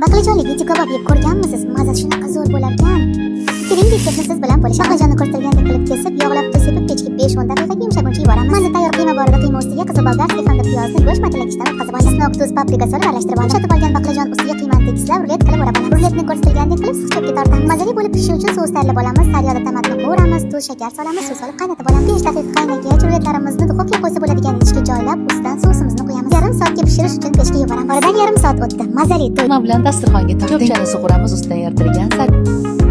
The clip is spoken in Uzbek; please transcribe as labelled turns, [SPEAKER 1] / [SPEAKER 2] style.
[SPEAKER 1] Baqlajonli biti kabob yeb ko'rganmisiz? Mazasi shunaqa zo'r bo'lar ekan. Keling, retseptni siz bilan bo'lishamiz. Baqlajonni ko'rsatilgandek qilib kesib, yog'lab tuz sepib, pechga 5-10 daqiqaga yumshaguncha yuboramiz. Mana tayyor qiyma borida qiyma ustiga qizil bolgarskiy hamda piyozni go'sht matalagichdan o'tkazib olamiz. Chesnok, tuz, paprika solib aralashtirib olamiz. Sotib olgan baqlajon ustiga qiymani tekislab, rulet qilib o'rab olamiz. Ruletni ko'rsatilgandek qilib suv tortamiz. Mazali bo'lib pishishi uchun sous tayyorlab olamiz. Sariyada tomatni qovuramiz, tuz, shakar solamiz, suv solib qaynatib olamiz. 5 daqiqa qaynagach, ruletlarimizni duxovkaga qo'ysa bo'ladigan idishga joylab, ustidan sousimizni qo'yamiz. Yarim soatga pishirish uchun pechga yuboramiz. Oradan yarim soat o'tdi. Mazali to'y
[SPEAKER 2] bilan dasturxonga tortib, ko'pchani sug'uramiz ustidan yoritilgan